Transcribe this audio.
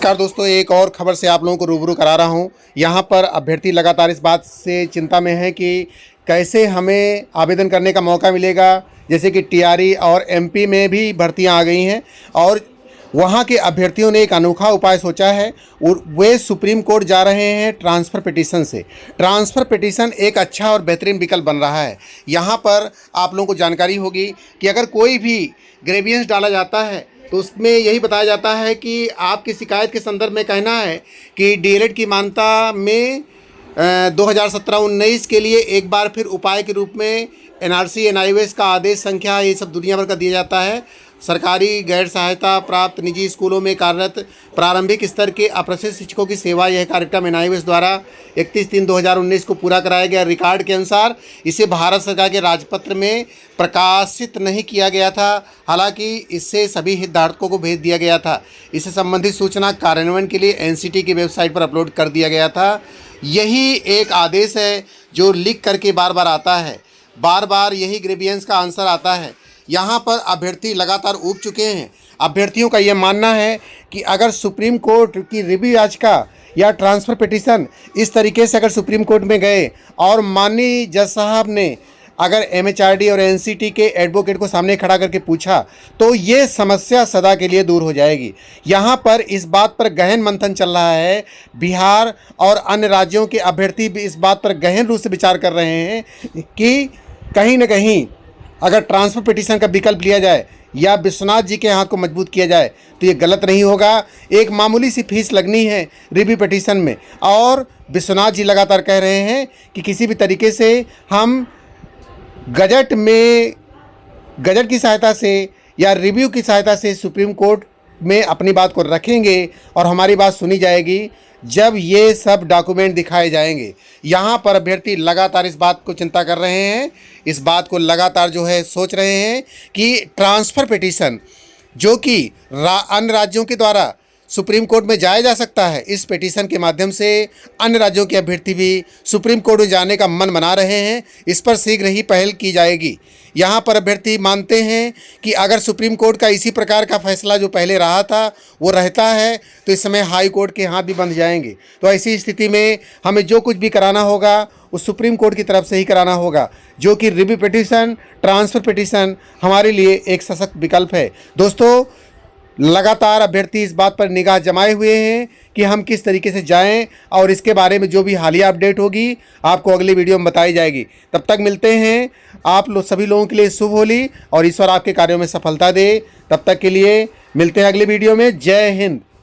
नमस्कार दोस्तों, एक और खबर से आप लोगों को रूबरू करा रहा हूं। यहां पर अभ्यर्थी लगातार इस बात से चिंता में है कि कैसे हमें आवेदन करने का मौका मिलेगा। जैसे कि टीआरई और एमपी में भी भर्तियां आ गई हैं और वहां के अभ्यर्थियों ने एक अनोखा उपाय सोचा है और वे सुप्रीम कोर्ट जा रहे हैं ट्रांसफ़र पिटीशन से। ट्रांसफ़र पिटीशन एक अच्छा और बेहतरीन विकल्प बन रहा है। यहां पर आप लोगों को जानकारी होगी कि अगर कोई भी ग्रेवियंस डाला जाता है तो उसमें यही बताया जाता है कि आपकी शिकायत के संदर्भ में कहना है कि डीएलएड की मान्यता में 2017-19 के लिए एक बार फिर उपाय के रूप में एनआरसी एनआईओएस का आदेश संख्या ये सब दुनिया भर का दिया जाता है। सरकारी गैर सहायता प्राप्त निजी स्कूलों में कार्यरत प्रारंभिक स्तर के अप्रशिक्षित शिक्षकों की सेवा, यह कार्यक्रम एनआईओएस द्वारा 31/3/2019 को पूरा कराया गया। रिकॉर्ड के अनुसार इसे भारत सरकार के राजपत्र में प्रकाशित नहीं किया गया था, हालांकि इससे सभी हितधारकों को भेज दिया गया था। इससे संबंधित सूचना कार्यान्वयन के लिए एनसीटी की वेबसाइट पर अपलोड कर दिया गया था। यही एक आदेश है जो लिख करके बार बार आता है, बार बार यही ग्रेवियंस का आंसर आता है। यहाँ पर अभ्यर्थी लगातार ऊब चुके हैं। अभ्यर्थियों का यह मानना है कि अगर सुप्रीम कोर्ट की रिव्यू याचिका या ट्रांसफ़र पिटीशन इस तरीके से अगर सुप्रीम कोर्ट में गए और माननीय जज साहब ने अगर एमएचआरडी और एनसीटी के एडवोकेट को सामने खड़ा करके पूछा तो ये समस्या सदा के लिए दूर हो जाएगी। यहाँ पर इस बात पर गहन मंथन चल रहा है। बिहार और अन्य राज्यों के अभ्यर्थी भी इस बात पर गहन रूप से विचार कर रहे हैं कि कहीं न कहीं अगर ट्रांसफ़र पिटीशन का विकल्प लिया जाए या विश्वनाथ जी के हाथ को मजबूत किया जाए तो ये गलत नहीं होगा। एक मामूली सी फीस लगनी है रिव्यू पिटीशन में, और विश्वनाथ जी लगातार कह रहे हैं कि किसी भी तरीके से हम गजट की सहायता से या रिव्यू की सहायता से सुप्रीम कोर्ट में अपनी बात को रखेंगे और हमारी बात सुनी जाएगी जब ये सब डॉक्यूमेंट दिखाए जाएंगे। यहाँ पर अभ्यर्थी लगातार इस बात को चिंता कर रहे हैं, इस बात को लगातार जो है सोच रहे हैं कि ट्रांसफ़र पिटीशन जो कि अन्य राज्यों के द्वारा सुप्रीम कोर्ट में जाया जा सकता है, इस पिटीशन के माध्यम से अन्य राज्यों के अभ्यर्थी भी सुप्रीम कोर्ट में जाने का मन बना रहे हैं। इस पर शीघ्र ही पहल की जाएगी। यहाँ पर अभ्यर्थी मानते हैं कि अगर सुप्रीम कोर्ट का इसी प्रकार का फैसला जो पहले रहा था वो रहता है तो इस समय हाई कोर्ट के हाथ भी बंध जाएंगे। तो ऐसी स्थिति में हमें जो कुछ भी कराना होगा वो सुप्रीम कोर्ट की तरफ से ही कराना होगा, जो कि रिव्यू पिटीशन, ट्रांसफ़र पिटीशन हमारे लिए एक सशक्त विकल्प है। दोस्तों, लगातार अभ्यर्थी इस बात पर निगाह जमाए हुए हैं कि हम किस तरीके से जाएं, और इसके बारे में जो भी हालिया अपडेट होगी आपको अगली वीडियो में बताई जाएगी। तब तक मिलते हैं। आप लोग सभी लोगों के लिए शुभ होली और ईश्वर आपके कार्यों में सफलता दे। तब तक के लिए मिलते हैं अगली वीडियो में। जय हिंद।